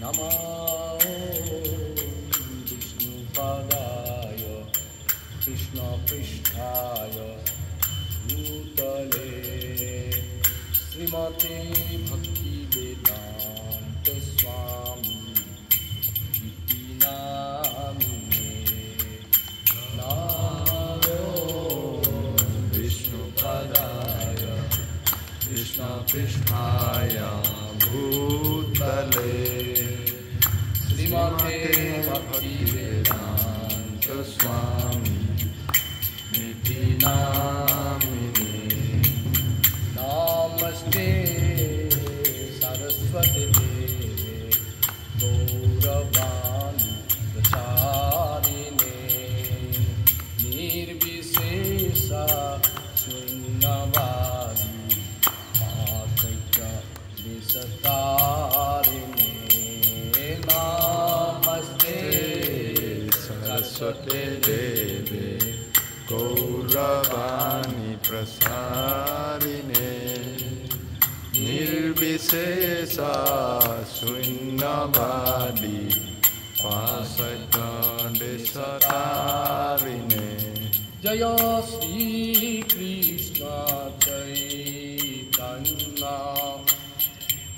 Namo Vishnupadaya Krishna Pristhaya Bhutale Srimate Bhakti Vedanta Swami Iti Namine Namo Vishnupadaya Krishna Pristhaya Bhutale Srimate Bhakti Vedanta Swami Niti Namine Namaste Saraswati Deve Gauravani Pracharine Nirvishesha Shunyavadi Advaita Visatarine Namaste Saraswati Deve Gauravani Prasarine Nirvishesha Shunyavadi Advaita Visatarine Jaya Shri Krishna Chaitanya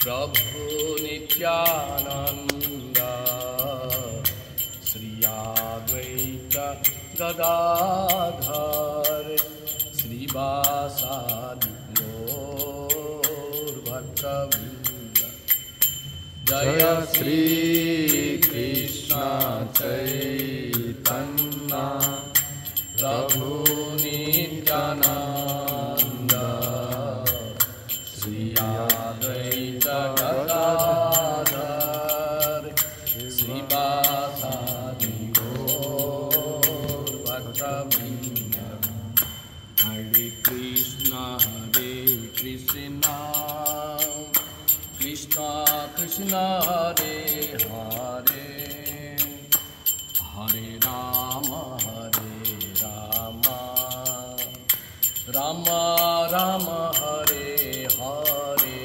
Prabhu Nityananda Sri Advaita Gadadhar Sri Vasadi Gaur Bhattavinda Jaya Shri Krishna Chaitanya Prabhu Nityananda Sri Advaita Gadadhar Sri Vasadi Gaur Bhattavinda Hare Krishna Krishna Krishna Hare Hare Hare Rama Rama Rama Hare Hare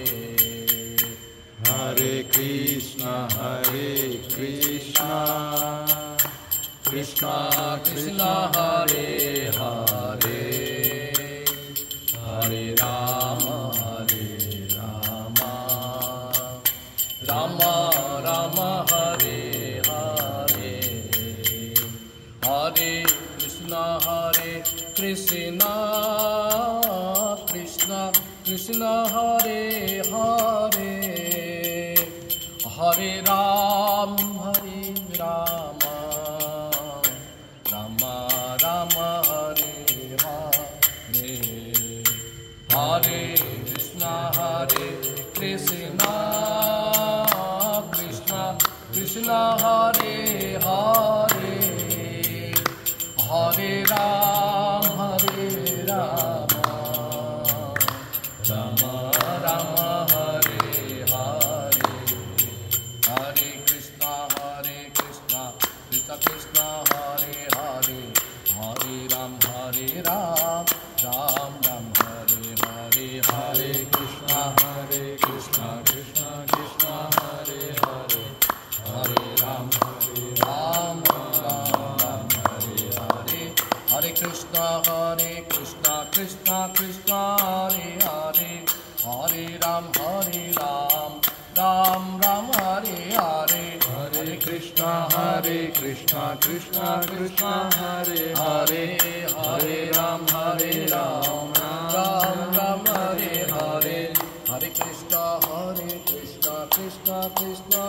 Hare Krishna Krishna Krishna Hare Hare Hare Rama Rama Rama Hare Hare Hare Krishna Krishna Krishna Hare Hare Hare Rama Rama Rama Hare Hare Hare Krishna Krishna Krishna Hare Hare Hare Rama Rama Rama Hare Hare Hare Krishna Krishna Krishna Hare Hare Hare Ram Ram Hare Hare Hare Krishna Krishna Krishna Hare Hare Hare Ram Ram Hare Hare Hare Krishna Krishna Krishna Hare Hare Hare Ram Ram Hare Hare Hare Krishna Krishna Krishna Hare Hare Hare Ram Ram Hare Hare Hare Krishna Krishna Krishna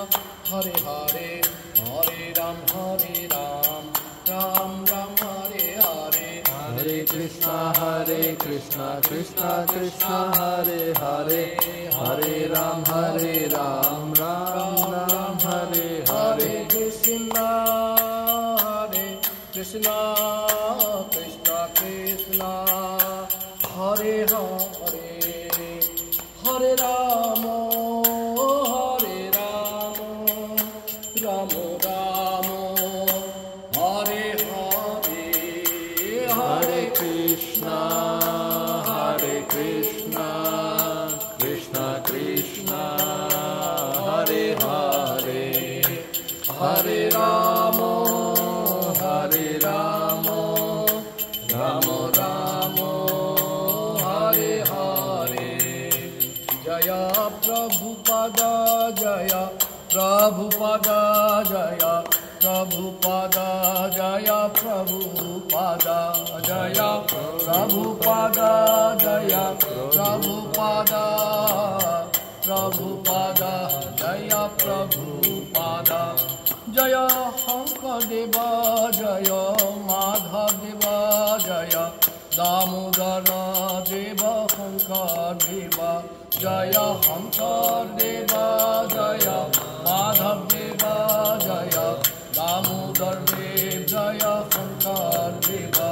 Hare Hare Hare Ram Ram Hare Hare Hare Krishna Krishna Krishna Hare Hare Hare Ram Ram Hare Hare Krishna Krishna Krishna Hare Hare Hare Rama Rama Hare Hare Hare Krishna Hare Ramo, Hare Ramo, Ramo Ramo, Hare Hare. Jaya Prabhupada, Jaya Prabhupada, Jaya Prabhupada, Jaya Prabhupada, Jaya Prabhupada, Jaya Prabhupada, Prabhupada, Jaya Prabhupada, Jaya Hankadeva, Jaya Madhavdeva, Jaya Damodara Deva Hankadeva, Jaya Hankadeva, Jaya Madhavdeva, Jaya Damodar Dev, Jaya Hankadeva,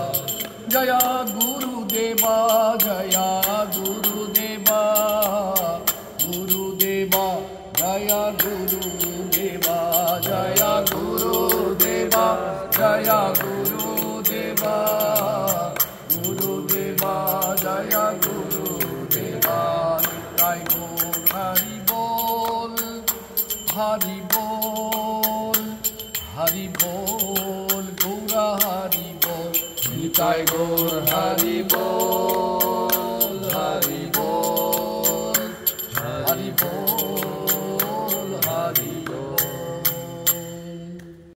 Jaya Guru Deva, Jaya Guru Deva, Guru Deva, Jaya Guru Deva, Jaya Guru Deva, Jaya Guru Deva, Guru Deva, Jaya Guru Deva. Nitai Gaur Hari Bol, Hari Bol, Hari Bol, Gaura Hari Bol. Nitai Gaur Hari Bol.